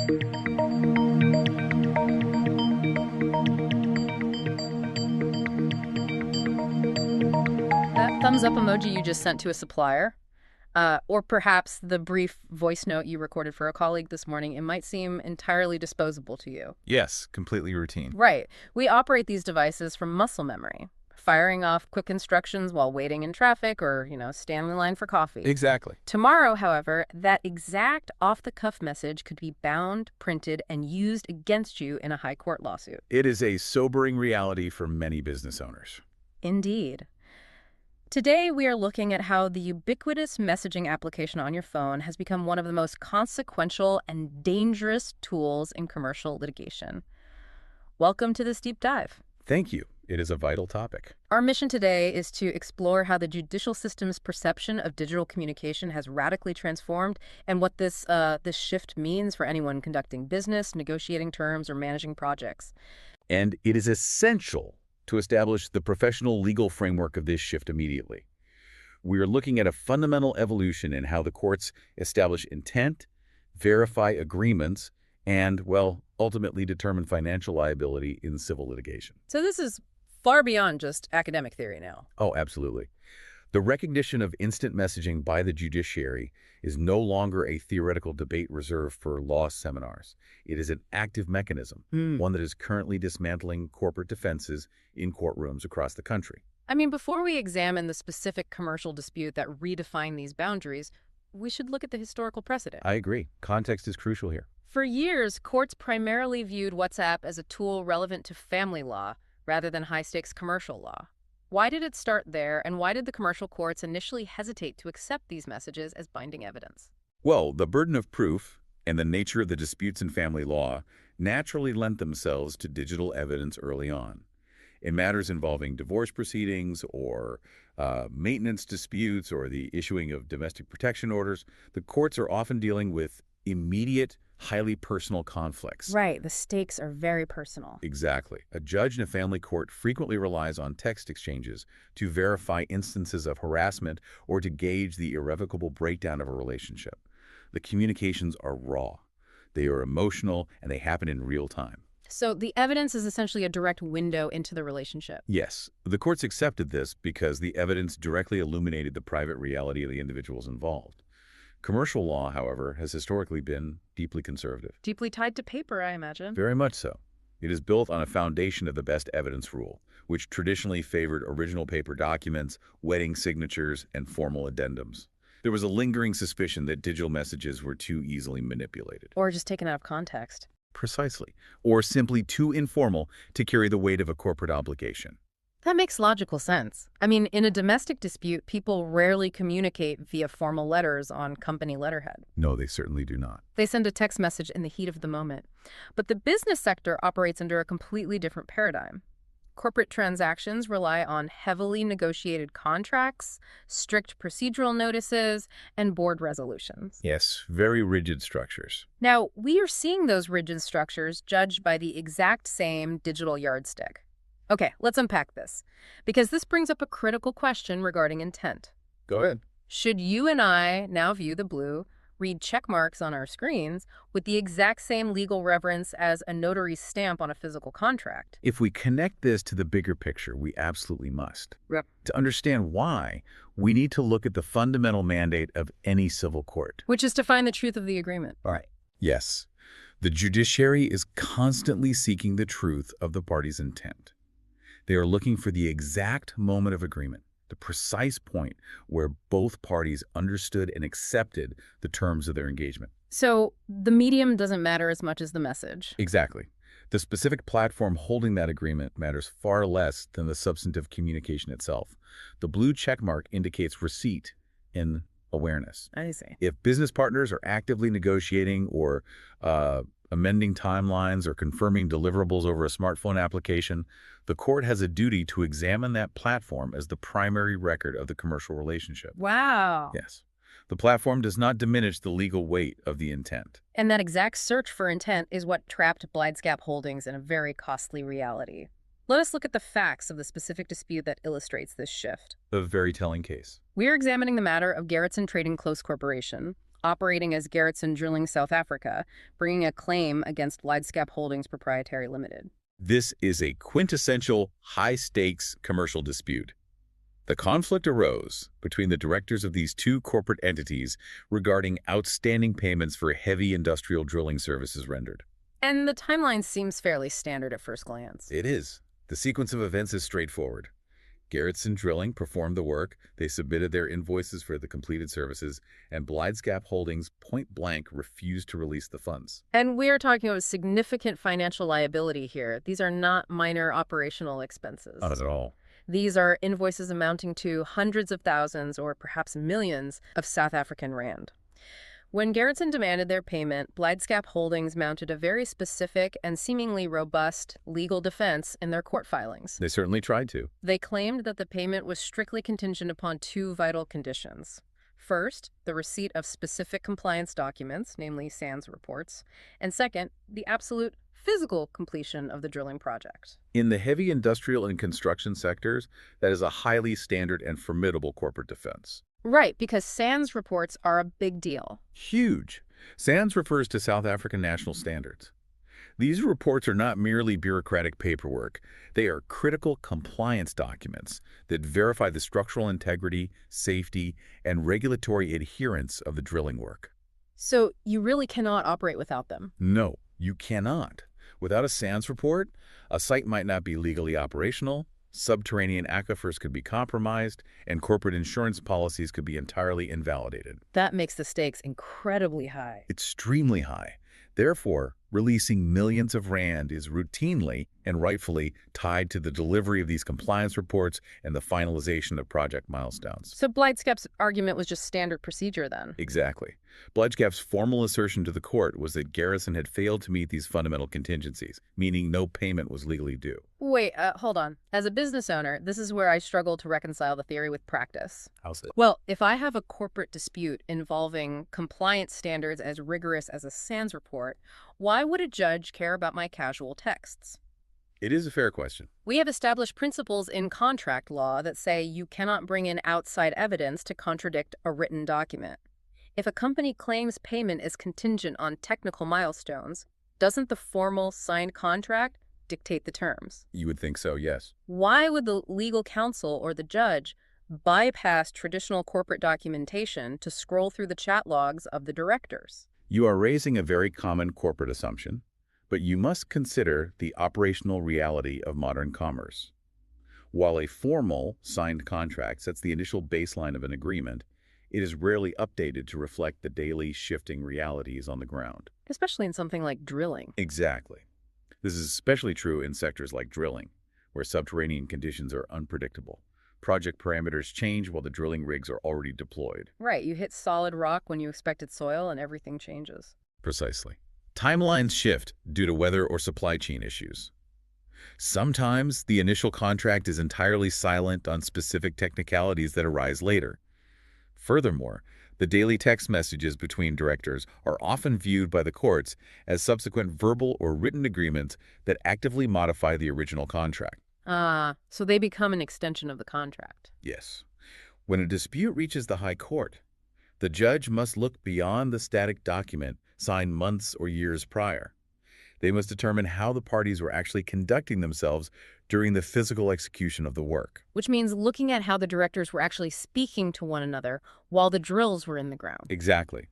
That thumbs up emoji you just sent to a supplier, or perhaps the brief voice note you recorded for a colleague this morning, it might seem entirely disposable to you. Yes, completely routine. Right. We operate these devices from muscle memory, firing off quick instructions while waiting in traffic or, standing in line for coffee. Exactly. Tomorrow, however, that exact off-the-cuff message could be bound, printed, and used against you in a high court lawsuit. It is a sobering reality for many business owners. Indeed. Today, we are looking at how the ubiquitous messaging application on your phone has become one of the most consequential and dangerous tools in commercial litigation. Welcome to this deep dive. Thank you. It is a vital topic. Our mission today is to explore how the judicial system's perception of digital communication has radically transformed and what this shift means for anyone conducting business, negotiating terms, or managing projects. And it is essential to establish the professional legal framework of this shift immediately. We are looking at a fundamental evolution in how the courts establish intent, verify agreements, and, ultimately determine financial liability in civil litigation. So this is far beyond just academic theory now. Oh, absolutely. The recognition of instant messaging by the judiciary is no longer a theoretical debate reserved for law seminars. It is an active mechanism, one that is currently dismantling corporate defenses in courtrooms across the country. I mean, before we examine the specific commercial dispute that redefined these boundaries, we should look at the historical precedent. I agree. Context is crucial here. For years, courts primarily viewed WhatsApp as a tool relevant to family law rather than high-stakes commercial law. Why did it start there, and why did the commercial courts initially hesitate to accept these messages as binding evidence? Well, the burden of proof and the nature of the disputes in family law naturally lent themselves to digital evidence early on. In matters involving divorce proceedings or maintenance disputes or the issuing of domestic protection orders, the courts are often dealing with immediate, highly personal conflicts. Right, the stakes are very personal. Exactly. A judge in a family court frequently relies on text exchanges to verify instances of harassment or to gauge the irrevocable breakdown of a relationship. The communications are raw. They are emotional, and they happen in real time. So the evidence is essentially a direct window into the relationship. Yes, the courts accepted this because the evidence directly illuminated the private reality of the individuals involved. Commercial law, however, has historically been deeply conservative. Deeply tied to paper, I imagine. Very much so. It is built on a foundation of the best evidence rule, which traditionally favored original paper documents, wedding signatures, and formal addendums. There was a lingering suspicion that digital messages were too easily manipulated. Or just taken out of context. Precisely. Or simply too informal to carry the weight of a corporate obligation. That makes logical sense. I mean, in a domestic dispute, people rarely communicate via formal letters on company letterhead. No, they certainly do not. They send a text message in the heat of the moment. But the business sector operates under a completely different paradigm. Corporate transactions rely on heavily negotiated contracts, strict procedural notices, and board resolutions. Yes, very rigid structures. Now, we are seeing those rigid structures judged by the exact same digital yardstick. Okay, let's unpack this, because this brings up a critical question regarding intent. Go ahead. Should you and I now view the blue, read check marks on our screens with the exact same legal reverence as a notary's stamp on a physical contract? If we connect this to the bigger picture, we absolutely must. Yep. To understand why, we need to look at the fundamental mandate of any civil court. Which is to find the truth of the agreement. All right. Yes. The judiciary is constantly seeking the truth of the party's intent. They are looking for the exact moment of agreement, the precise point where both parties understood and accepted the terms of their engagement. So the medium doesn't matter as much as the message. Exactly. The specific platform holding that agreement matters far less than the substantive communication itself. The blue checkmark indicates receipt and awareness. I see. If business partners are actively negotiating or amending timelines or confirming deliverables over a smartphone application, the court has a duty to examine that platform as the primary record of the commercial relationship. Wow. Yes. The platform does not diminish the legal weight of the intent. And that exact search for intent is what trapped Blindscap Holdings in a very costly reality. Let us look at the facts of the specific dispute that illustrates this shift. A very telling case. We are examining the matter of Gerritsen Trading Close Corporation, operating as Gerritsen Drilling South Africa, bringing a claim against Blydscap Holdings Proprietary Limited. This is a quintessential high-stakes commercial dispute. The conflict arose between the directors of these two corporate entities regarding outstanding payments for heavy industrial drilling services rendered. And the timeline seems fairly standard at first glance. It is. The sequence of events is straightforward. Gerritsen Drilling performed the work, they submitted their invoices for the completed services, and Blydscap Holdings point-blank refused to release the funds. And we are talking about significant financial liability here. These are not minor operational expenses. Not at all. These are invoices amounting to hundreds of thousands or perhaps millions of South African rand. When Gerritsen demanded their payment, Blydscap Holdings mounted a very specific and seemingly robust legal defense in their court filings. They certainly tried to. They claimed that the payment was strictly contingent upon two vital conditions. First, the receipt of specific compliance documents, namely SANS reports, and second, the absolute physical completion of the drilling project. In the heavy industrial and construction sectors, that is a highly standard and formidable corporate defense. Right, because SANS reports are a big deal. Huge. SANS refers to South African national standards. These reports are not merely bureaucratic paperwork. They are critical compliance documents that verify the structural integrity, safety, and regulatory adherence of the drilling work. So you really cannot operate without them? No, you cannot. Without a SANS report, a site might not be legally operational, subterranean aquifers could be compromised, and corporate insurance policies could be entirely invalidated. That makes the stakes incredibly high. Extremely high. Therefore, releasing millions of rand is routinely and rightfully tied to the delivery of these compliance reports and the finalization of project milestones. So Blydscap's argument was just standard procedure then? Exactly. Blydscap's formal assertion to the court was that Gerritsen had failed to meet these fundamental contingencies, meaning no payment was legally due. Wait, hold on. As a business owner, this is where I struggle to reconcile the theory with practice. How's it? Well, if I have a corporate dispute involving compliance standards as rigorous as a SANS report, why would a judge care about my casual texts? It is a fair question. We have established principles in contract law that say you cannot bring in outside evidence to contradict a written document. If a company claims payment is contingent on technical milestones, doesn't the formal signed contract dictate the terms? You would think so, yes. Why would the legal counsel or the judge bypass traditional corporate documentation to scroll through the chat logs of the directors? You are raising a very common corporate assumption, but you must consider the operational reality of modern commerce. While a formal, signed contract sets the initial baseline of an agreement, it is rarely updated to reflect the daily shifting realities on the ground. Especially in something like drilling. Exactly. This is especially true in sectors like drilling, where subterranean conditions are unpredictable. Project parameters change while the drilling rigs are already deployed. Right, you hit solid rock when you expected soil and everything changes. Precisely. Timelines shift due to weather or supply chain issues. Sometimes the initial contract is entirely silent on specific technicalities that arise later. Furthermore, the daily text messages between directors are often viewed by the courts as subsequent verbal or written agreements that actively modify the original contract. So they become an extension of the contract. Yes. When a dispute reaches the High Court, the judge must look beyond the static document signed months or years prior. They must determine how the parties were actually conducting themselves during the physical execution of the work. Which means looking at how the directors were actually speaking to one another while the drills were in the ground. Exactly.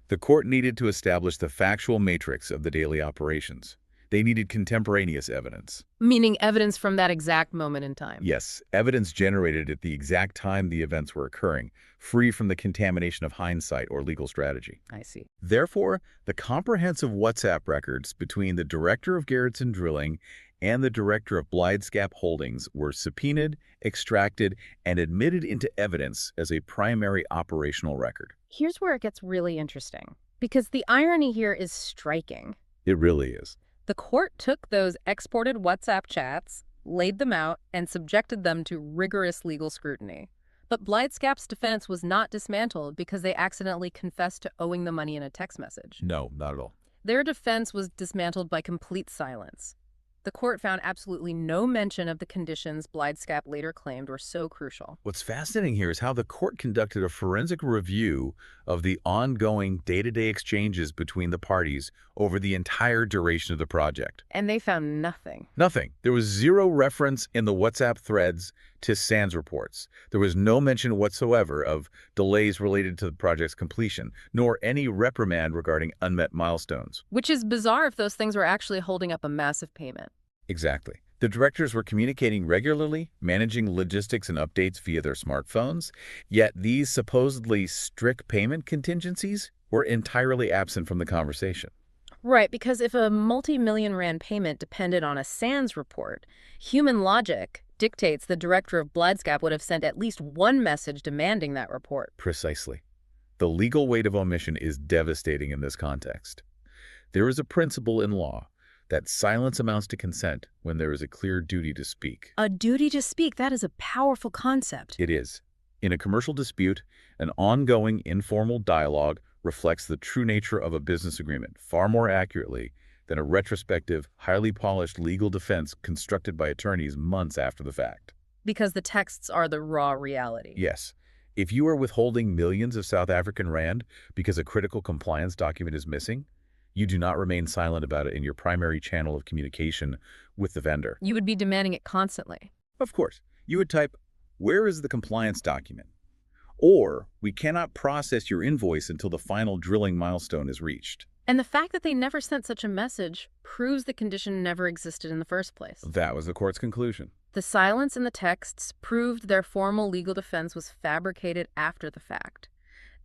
The court needed to establish the factual matrix of the daily operations. They needed contemporaneous evidence. Meaning evidence from that exact moment in time. Yes, evidence generated at the exact time the events were occurring, free from the contamination of hindsight or legal strategy. I see. Therefore, the comprehensive WhatsApp records between the director of Gerritsen Drilling and the director of Blydscap Holdings were subpoenaed, extracted, and admitted into evidence as a primary operational record. Here's where it gets really interesting, because the irony here is striking. It really is. The court took those exported WhatsApp chats, laid them out, and subjected them to rigorous legal scrutiny. But Blydscap's defense was not dismantled because they accidentally confessed to owing the money in a text message. No, not at all. Their defense was dismantled by complete silence. The court found absolutely no mention of the conditions Blydscap later claimed were so crucial. What's fascinating here is how the court conducted a forensic review of the ongoing day-to-day exchanges between the parties over the entire duration of the project. And they found nothing. Nothing. There was zero reference in the WhatsApp threads to SANS reports. There was no mention whatsoever of delays related to the project's completion, nor any reprimand regarding unmet milestones. Which is bizarre if those things were actually holding up a massive payment. Exactly. The directors were communicating regularly, managing logistics and updates via their smartphones, yet these supposedly strict payment contingencies were entirely absent from the conversation. Right, because if a multi-million rand payment depended on a SANS report, human logic dictates the director of Blydscap would have sent at least one message demanding that report. Precisely. The legal weight of omission is devastating in this context. There is a principle in law that silence amounts to consent when there is a clear duty to speak. A duty to speak, that is a powerful concept. It is. In a commercial dispute, an ongoing informal dialogue reflects the true nature of a business agreement far more accurately than a retrospective, highly polished legal defense constructed by attorneys months after the fact. Because the texts are the raw reality. Yes. If you are withholding millions of South African rand because a critical compliance document is missing, you do not remain silent about it in your primary channel of communication with the vendor. You would be demanding it constantly. Of course. You would type, "Where is the compliance document?" Or, "We cannot process your invoice until the final drilling milestone is reached." And the fact that they never sent such a message proves the condition never existed in the first place. That was the court's conclusion. The silence in the texts proved their formal legal defense was fabricated after the fact.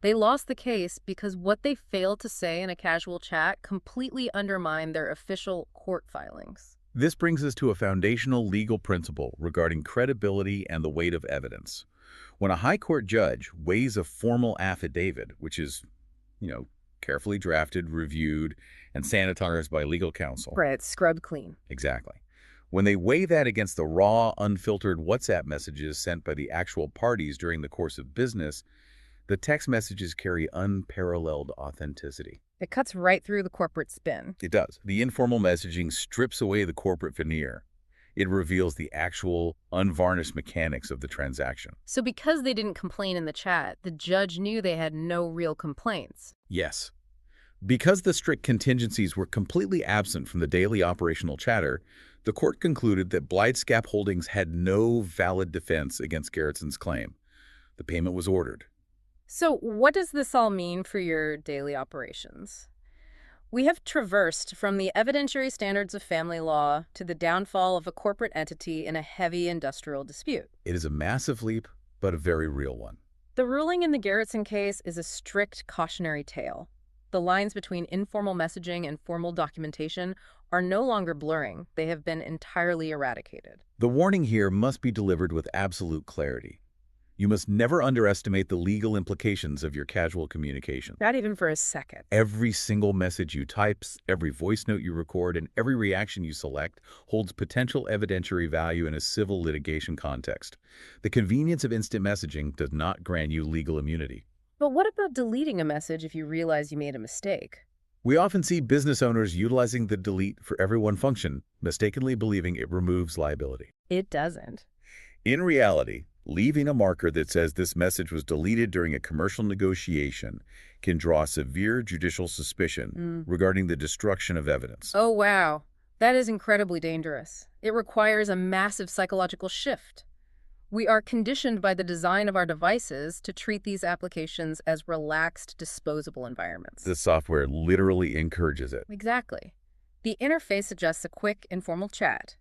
They lost the case because what they failed to say in a casual chat completely undermined their official court filings. This brings us to a foundational legal principle regarding credibility and the weight of evidence. When a high court judge weighs a formal affidavit, which is, carefully drafted, reviewed, and sanitized by legal counsel. Right, scrubbed clean. Exactly. When they weigh that against the raw, unfiltered WhatsApp messages sent by the actual parties during the course of business, the text messages carry unparalleled authenticity. It cuts right through the corporate spin. It does. The informal messaging strips away the corporate veneer. It reveals the actual, unvarnished mechanics of the transaction. So because they didn't complain in the chat, the judge knew they had no real complaints. Yes. Because the strict contingencies were completely absent from the daily operational chatter, the court concluded that Blydscap Holdings had no valid defense against Gerritson's claim. The payment was ordered. So what does this all mean for your daily operations? We have traversed from the evidentiary standards of family law to the downfall of a corporate entity in a heavy industrial dispute. It is a massive leap, but a very real one. The ruling in the Gerritson case is a strict cautionary tale. The lines between informal messaging and formal documentation are no longer blurring. They have been entirely eradicated. The warning here must be delivered with absolute clarity. You must never underestimate the legal implications of your casual communication. Not even for a second. Every single message you type, every voice note you record, and every reaction you select holds potential evidentiary value in a civil litigation context. The convenience of instant messaging does not grant you legal immunity. But what about deleting a message if you realize you made a mistake? We often see business owners utilizing the delete for everyone function, mistakenly believing it removes liability. It doesn't. In reality, leaving a marker that says this message was deleted during a commercial negotiation can draw severe judicial suspicion regarding the destruction of evidence. Oh, wow. That is incredibly dangerous. It requires a massive psychological shift. We are conditioned by the design of our devices to treat these applications as relaxed, disposable environments. The software literally encourages it. Exactly. The interface suggests a quick, informal chat.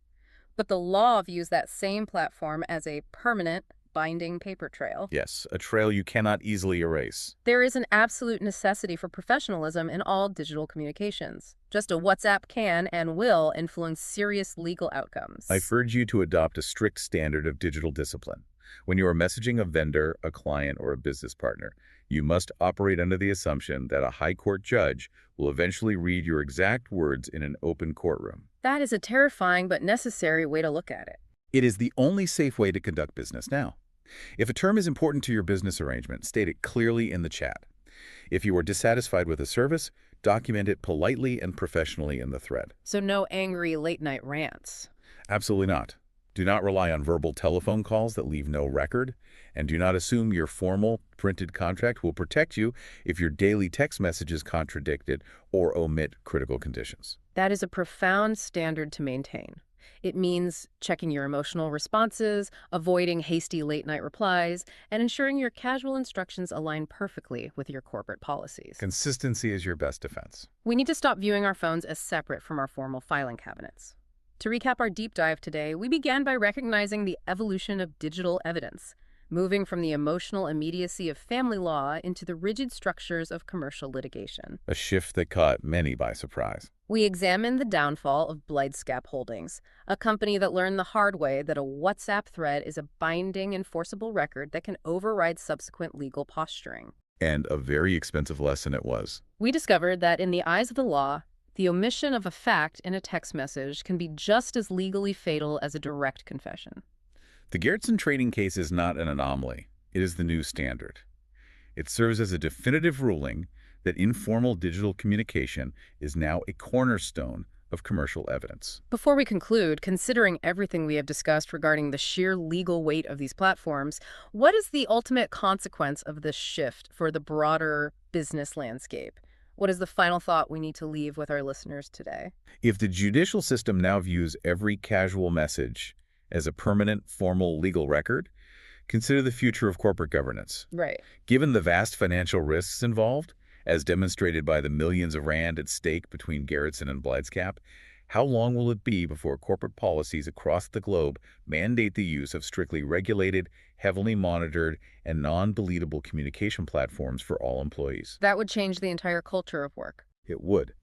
But the law views that same platform as a permanent, binding paper trail. Yes, a trail you cannot easily erase. There is an absolute necessity for professionalism in all digital communications. Just a WhatsApp can and will influence serious legal outcomes. I urge you to adopt a strict standard of digital discipline. When you are messaging a vendor, a client, or a business partner, you must operate under the assumption that a high court judge will eventually read your exact words in an open courtroom. That is a terrifying but necessary way to look at it. It is the only safe way to conduct business now. If a term is important to your business arrangement, state it clearly in the chat. If you are dissatisfied with a service, Document it politely and professionally in the thread. So no angry late-night rants. Absolutely not. Do not rely on verbal telephone calls that leave no record, and do not assume your formal printed contract will protect you if your daily text messages contradict it or omit critical conditions. That is a profound standard to maintain. It means checking your emotional responses, avoiding hasty late-night replies, and ensuring your casual instructions align perfectly with your corporate policies. Consistency is your best defense. We need to stop viewing our phones as separate from our formal filing cabinets. To recap our deep dive today, we began by recognizing the evolution of digital evidence, moving from the emotional immediacy of family law into the rigid structures of commercial litigation. A shift that caught many by surprise. We examined the downfall of Blightscap Holdings, a company that learned the hard way that a WhatsApp thread is a binding, enforceable record that can override subsequent legal posturing. And a very expensive lesson it was. We discovered that in the eyes of the law, the omission of a fact in a text message can be just as legally fatal as a direct confession. The Gerritsen trading case is not an anomaly. It is the new standard. It serves as a definitive ruling that informal digital communication is now a cornerstone of commercial evidence. Before we conclude, considering everything we have discussed regarding the sheer legal weight of these platforms, what is the ultimate consequence of this shift for the broader business landscape? What is the final thought we need to leave with our listeners today? If the judicial system now views every casual message as a permanent, formal legal record, consider the future of corporate governance. Right. Given the vast financial risks involved, as demonstrated by the millions of rand at stake between Gerritsen and Blightscap, how long will it be before corporate policies across the globe mandate the use of strictly regulated, heavily monitored, and non-deletable communication platforms for all employees? That would change the entire culture of work. It would.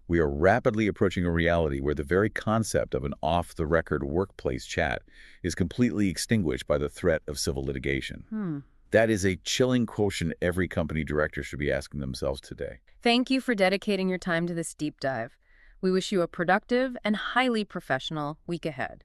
We are rapidly approaching a reality where the very concept of an off-the-record workplace chat is completely extinguished by the threat of civil litigation. That is a chilling question every company director should be asking themselves today. Thank you for dedicating your time to this deep dive. We wish you a productive and highly professional week ahead.